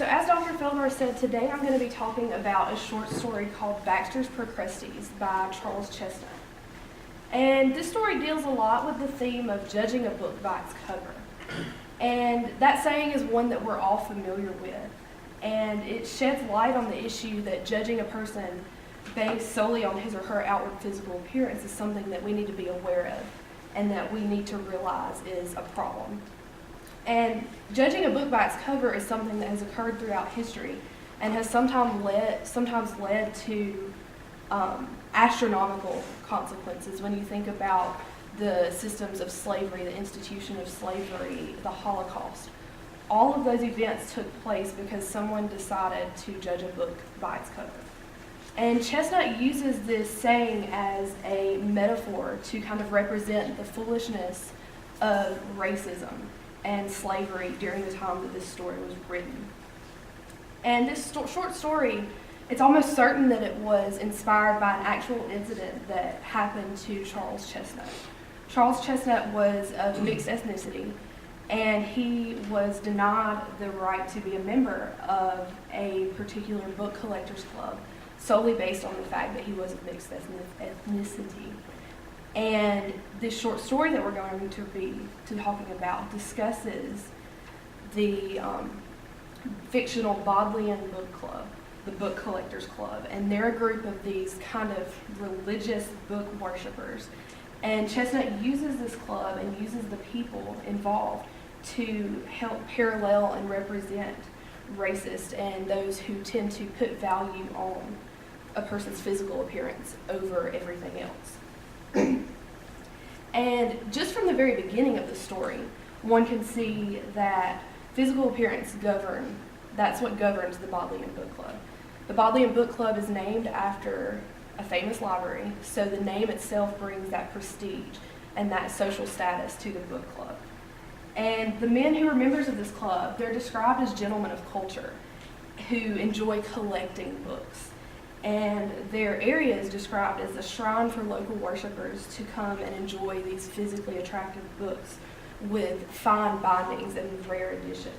So as Dr. Feldmer said, today I'm going to be talking about a short story called Baxter's Procrustes by Charles Chesnutt. And this story deals a lot with the theme of judging a book by its cover. And that saying is one that we're all familiar with. And it sheds light on the issue that judging a person based solely on his or her outward physical appearance is something that we need to be aware of and that we need to realize is a problem. And judging a book by its cover is something that has occurred throughout history and has sometimes led to astronomical consequences when you think about the systems of slavery, the institution of slavery, the Holocaust. All of those events took place because someone decided to judge a book by its cover. And Chesnutt uses this saying as a metaphor to kind of represent the foolishness of racism and slavery during the time that this story was written. And this short story, it's almost certain that it was inspired by an actual incident that happened to Charles Chesnutt. Charles Chesnutt was of mixed ethnicity, and he was denied the right to be a member of a particular book collectors club solely based on the fact that he was of mixed ethnicity. And this short story that we're going to be talking about discusses the fictional Bodleian Book Club, the Book Collectors Club, and they're a group of these kind of religious book worshipers. And Chesnutt uses this club and uses the people involved to help parallel and represent racists and those who tend to put value on a person's physical appearance over everything else. And just from the very beginning of the story, one can see that physical appearance that's what governs the Bodleian Book Club. The Bodleian Book Club is named after a famous library, so the name itself brings that prestige and that social status to the book club. And the men who are members of this club, they're described as gentlemen of culture who enjoy collecting books. And their area is described as a shrine for local worshipers to come and enjoy these physically attractive books with fine bindings and rare editions.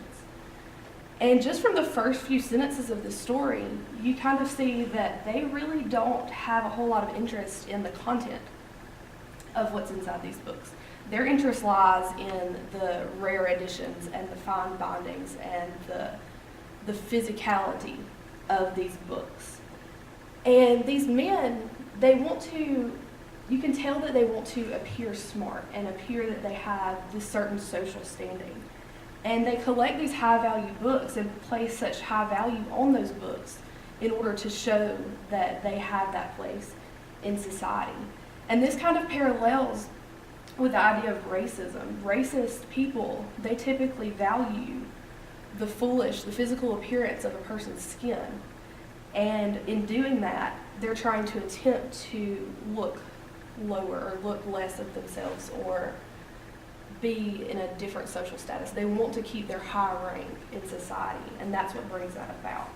And just from the first few sentences of the story, you kind of see that they really don't have a whole lot of interest in the content of what's inside these books. Their interest lies in the rare editions and the fine bindings and the physicality of these books. And these men, you can tell that they want to appear smart and appear that they have this certain social standing. And they collect these high-value books and place such high value on those books in order to show that they have that place in society. And this kind of parallels with the idea of racism. Racist people, they typically value the physical appearance of a person's skin. And in doing that, they're trying to attempt to look lower or look less of themselves or be in a different social status. They want to keep their high rank in society, and that's what brings that about.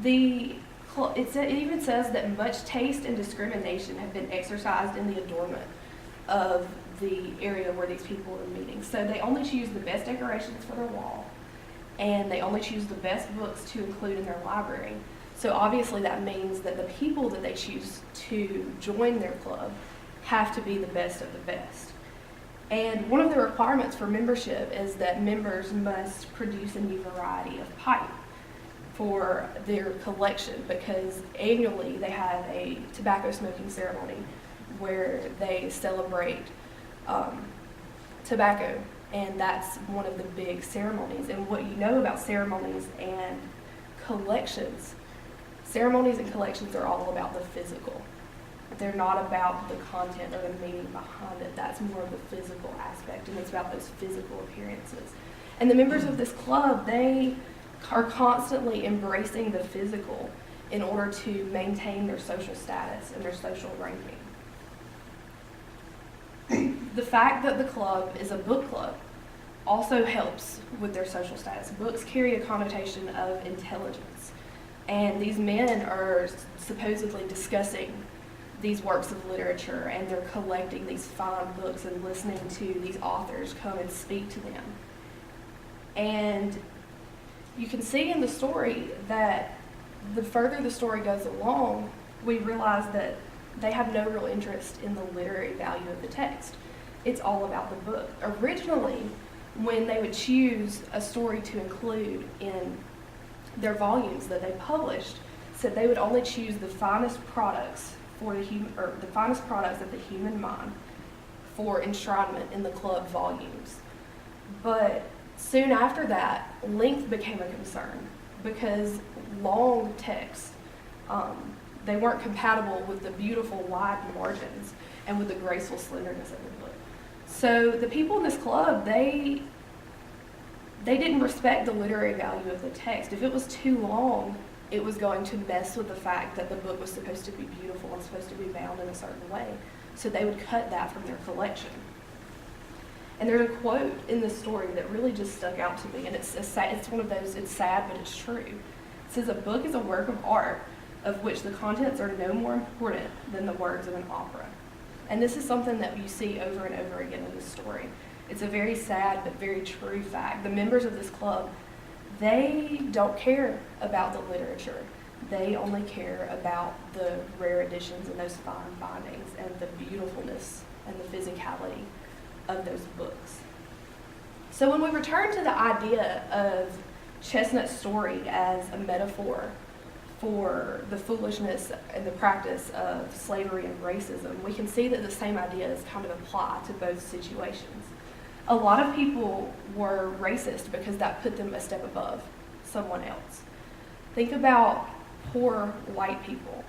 It even says that much taste and discrimination have been exercised in the adornment of the area where these people are meeting. So they only choose the best decorations for their wall, and they only choose the best books to include in their library. So obviously that means that the people that they choose to join their club have to be the best of the best. And one of the requirements for membership is that members must produce a new variety of pipe for their collection, because annually they have a tobacco smoking ceremony where they celebrate tobacco, and that's one of the big ceremonies. And what you know about ceremonies and collections are all about the physical. They're not about the content or the meaning behind it. That's more of the physical aspect, and it's about those physical appearances. And the members of this club, they are constantly embracing the physical in order to maintain their social status and their social ranking. The fact that the club is a book club also helps with their social status. Books carry a connotation of intelligence, and these men are supposedly discussing these works of literature, and they're collecting these fine books and listening to these authors come and speak to them. And you can see in the story that the further the story goes along, we realize that they have no real interest in the literary value of the text. It's all about the book. Originally, when they would choose a story to include in their volumes that they published, said they would only choose the finest products for the finest products of the human mind for enshrinement in the club volumes. But soon after that, length became a concern because long texts, they weren't compatible with the beautiful wide margins and with the graceful slenderness of the book. So the people in this club, they didn't respect the literary value of the text. If it was too long, it was going to mess with the fact that the book was supposed to be beautiful and supposed to be bound in a certain way. So they would cut that from their collection. And there's a quote in this story that really just stuck out to me, and it's one of those, it's sad, but it's true. It says, "A book is a work of art of which the contents are no more important than the words of an opera." And this is something that you see over and over again in this story. It's a very sad but very true fact. The members of this club, they don't care about the literature. They only care about the rare editions and those fine bindings and the beautifulness and the physicality of those books. So when we return to the idea of Chestnut's story as a metaphor for the foolishness and the practice of slavery and racism, we can see that the same ideas kind of apply to both situations. A lot of people were racist because that put them a step above someone else. Think about poor white people.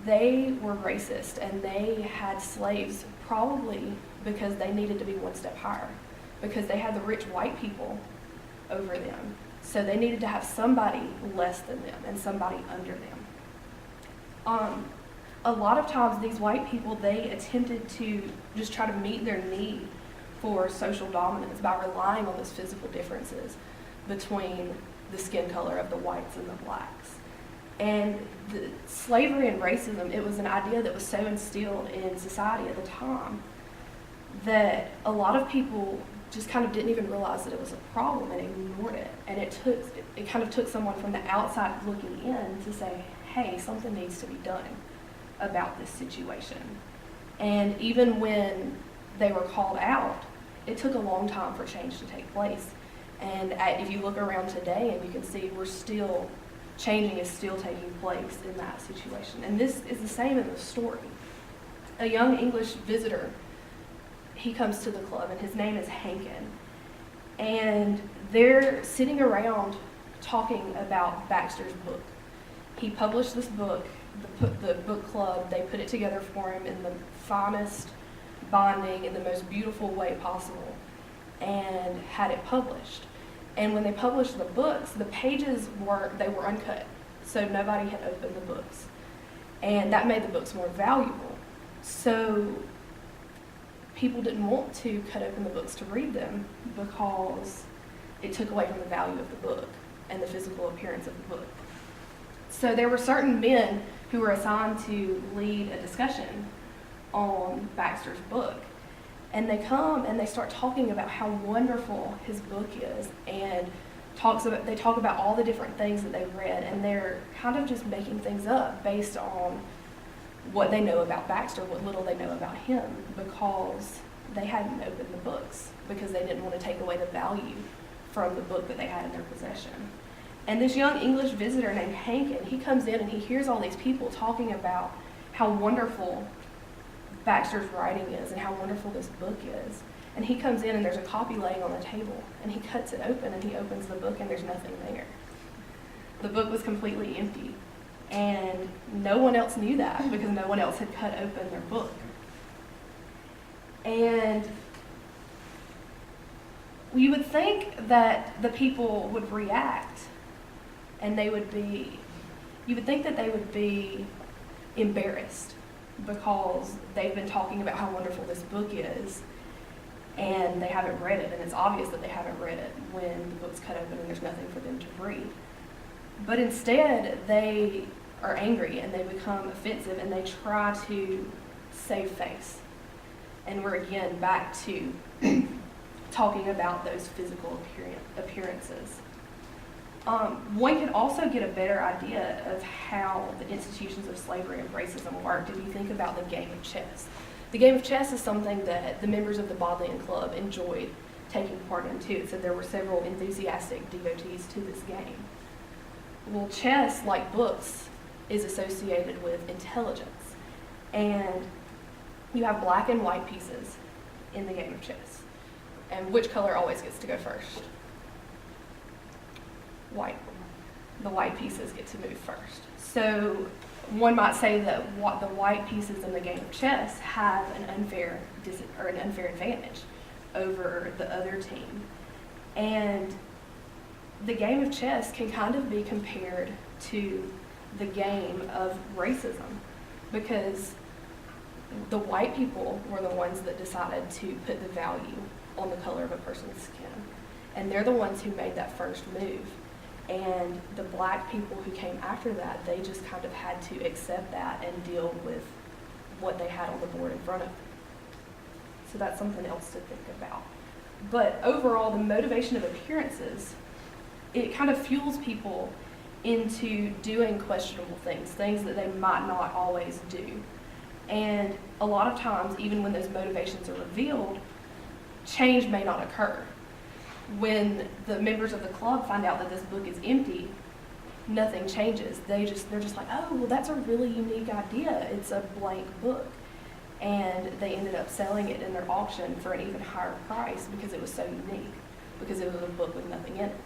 They were racist and they had slaves probably because they needed to be one step higher, because they had the rich white people over them. So they needed to have somebody less than them and somebody under them. A lot of times these white people, they attempted to just try to meet their need for social dominance by relying on those physical differences between the skin color of the whites and the blacks. And the slavery and racism, it was an idea that was so instilled in society at the time that a lot of people just kind of didn't even realize that it was a problem and ignored it. And it kind of took someone from the outside looking in to say, hey, something needs to be done about this situation. And even when they were called out, it took a long time for change to take place. And if you look around today, and you can see changing is still taking place in that situation. And this is the same in the story. A young English visitor, he comes to the club, and his name is Hankin. And they're sitting around talking about Baxter's book. He published this book, the book club, they put it together for him in the finest binding in the most beautiful way possible and had it published. And when they published the books, the pages were uncut, so nobody had opened the books. And that made the books more valuable. So people didn't want to cut open the books to read them because it took away from the value of the book and the physical appearance of the book. So there were certain men who were assigned to lead a discussion on Baxter's book. And they come and they start talking about how wonderful his book is, and they talk about all the different things that they've read, and they're kind of just making things up based on what they know about Baxter, what little they know about him, because they hadn't opened the books, because they didn't want to take away the value from the book that they had in their possession. And this young English visitor named Hankin, he comes in and he hears all these people talking about how wonderful Baxter's writing is and how wonderful this book is. And he comes in and there's a copy laying on the table, and he cuts it open and he opens the book and there's nothing there. The book was completely empty, and no one else knew that because no one else had cut open their book. And you would think that the people would react, and you would think that they would be embarrassed because they've been talking about how wonderful this book is and they haven't read it, and it's obvious that they haven't read it when the book's cut open and there's nothing for them to read. But instead, they are angry and they become offensive and they try to save face. And we're again back to talking about those physical appearances. One could also get a better idea of how the institutions of slavery and racism worked if you think about the game of chess. The game of chess is something that the members of the Bodleian Club enjoyed taking part in too, so there were several enthusiastic devotees to this game. Well, chess, like books, is associated with intelligence, and you have black and white pieces in the game of chess. And which color always gets to go first? White. The white pieces get to move first. So one might say that the white pieces in the game of chess have an unfair advantage over the other team. And the game of chess can kind of be compared to the game of racism, because the white people were the ones that decided to put the value on the color of a person's skin. And they're the ones who made that first move. And the black people who came after that, they just kind of had to accept that and deal with what they had on the board in front of them. So that's something else to think about. But overall, the motivation of appearances, it kind of fuels people into doing questionable things that they might not always do. And a lot of times, even when those motivations are revealed, change may not occur. When the members of the club find out that this book is empty, nothing changes. They're just like, oh, well, that's a really unique idea. It's a blank book. And they ended up selling it in their auction for an even higher price because it was so unique, because it was a book with nothing in it.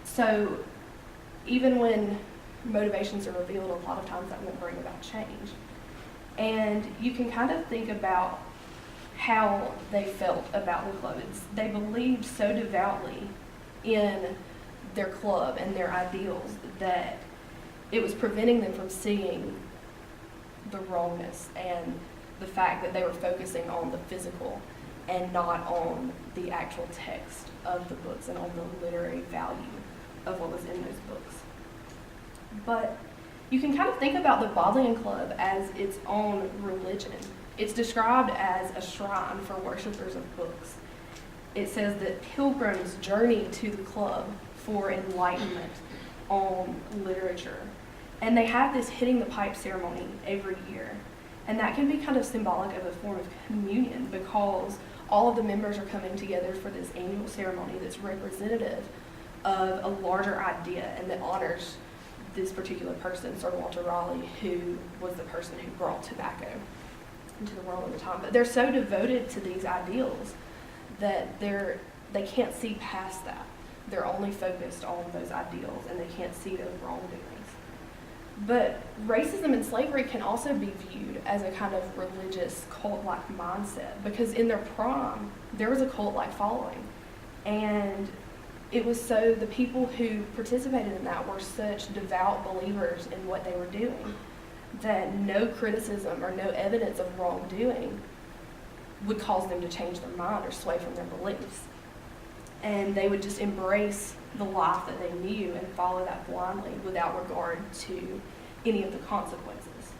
So even when motivations are revealed, a lot of times that won't bring about change. And you can kind of think about how they felt about the club. They believed so devoutly in their club and their ideals that it was preventing them from seeing the wrongness and the fact that they were focusing on the physical and not on the actual text of the books and on the literary value of what was in those books. But you can kind of think about the Bodleian Club as its own religion. It's described as a shrine for worshipers of books. It says that pilgrims journey to the club for enlightenment on literature. And they have this hitting the pipe ceremony every year. And that can be kind of symbolic of a form of communion, because all of the members are coming together for this annual ceremony that's representative of a larger idea and that honors this particular person, Sir Walter Raleigh, who was the person who brought tobacco into the world at the time. But they're so devoted to these ideals that they can't see past that. They're only focused on those ideals, and they can't see those wrongdoings. But racism and slavery can also be viewed as a kind of religious cult-like mindset, because in their prime, there was a cult-like following. And it was so the people who participated in that were such devout believers in what they were doing that no criticism or no evidence of wrongdoing would cause them to change their mind or sway from their beliefs. And they would just embrace the life that they knew and follow that blindly without regard to any of the consequences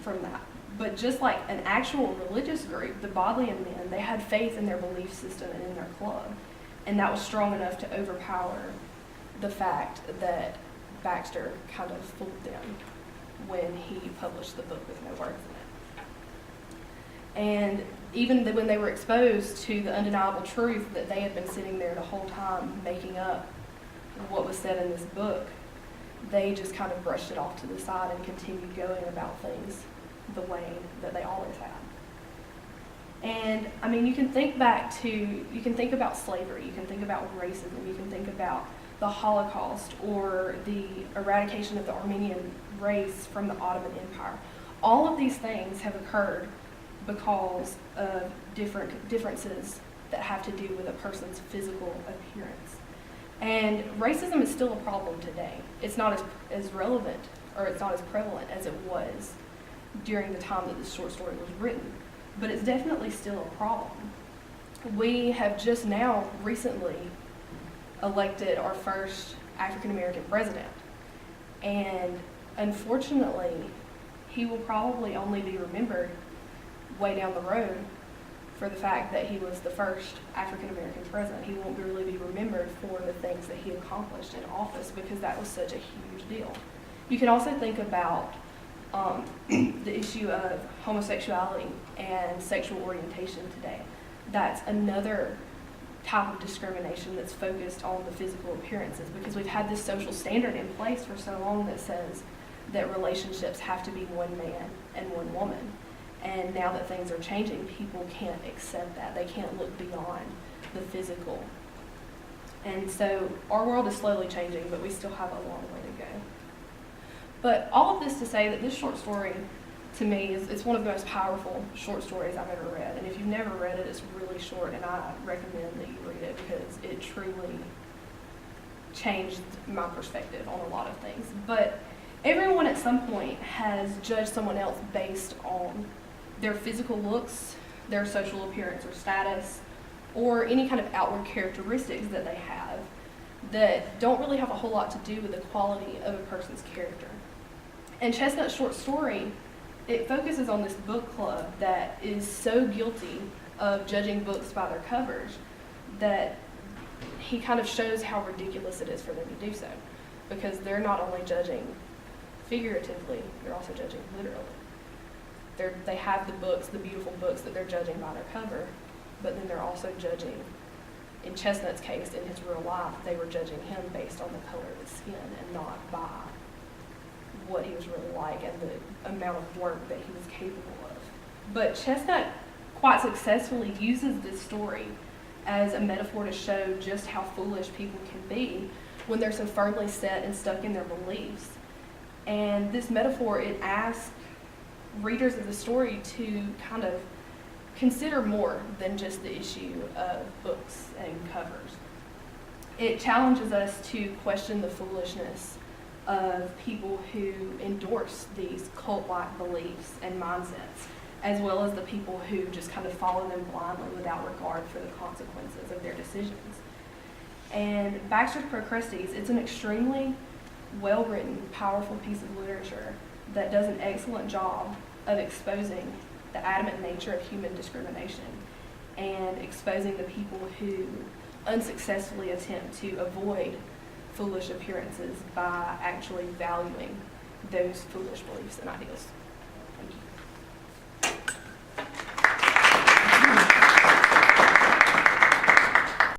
from that. But just like an actual religious group, the Bodleian men, they had faith in their belief system and in their club. And that was strong enough to overpower the fact that Baxter kind of fooled them when he published the book with no words in it. And even when they were exposed to the undeniable truth that they had been sitting there the whole time making up what was said in this book, they just kind of brushed it off to the side and continued going about things the way that they always had. And I mean, you can think about slavery, you can think about racism, you can think about the Holocaust or the eradication of the Armenian race from the Ottoman Empire. All of these things have occurred because of differences that have to do with a person's physical appearance. And racism is still a problem today. It's not as relevant, or it's not as prevalent as it was during the time that this short story was written, but it's definitely still a problem. We have just now recently elected our first African American president, and unfortunately, he will probably only be remembered way down the road for the fact that he was the first African-American president. He won't really be remembered for the things that he accomplished in office because that was such a huge deal. You can also think about the issue of homosexuality and sexual orientation today. That's another type of discrimination that's focused on the physical appearances, because we've had this social standard in place for so long that says that relationships have to be one man and one woman. And now that things are changing, people can't accept that. They can't look beyond the physical. And so our world is slowly changing, but we still have a long way to go. But all of this to say that this short story, to me, it's one of the most powerful short stories I've ever read. And if you've never read it, it's really short, and I recommend that you read it because it truly changed my perspective on a lot of things. But everyone at some point has judged someone else based on their physical looks, their social appearance or status, or any kind of outward characteristics that they have that don't really have a whole lot to do with the quality of a person's character. And Chestnut's short story, it focuses on this book club that is so guilty of judging books by their covers that he kind of shows how ridiculous it is for them to do so, because they're not only judging figuratively, they're also judging literally. They have the books, the beautiful books that they're judging by their cover, but then they're also judging, in Chestnut's case, in his real life, they were judging him based on the color of his skin and not by what he was really like and the amount of work that he was capable of. But Chestnut quite successfully uses this story as a metaphor to show just how foolish people can be when they're so firmly set and stuck in their beliefs. And this metaphor, it asks readers of the story to kind of consider more than just the issue of books and covers. It challenges us to question the foolishness of people who endorse these cult-like beliefs and mindsets, as well as the people who just kind of follow them blindly without regard for the consequences of their decisions. And Baxter's Procrustes, it's an extremely well-written, powerful piece of literature that does an excellent job of exposing the adamant nature of human discrimination and exposing the people who unsuccessfully attempt to avoid foolish appearances by actually valuing those foolish beliefs and ideals.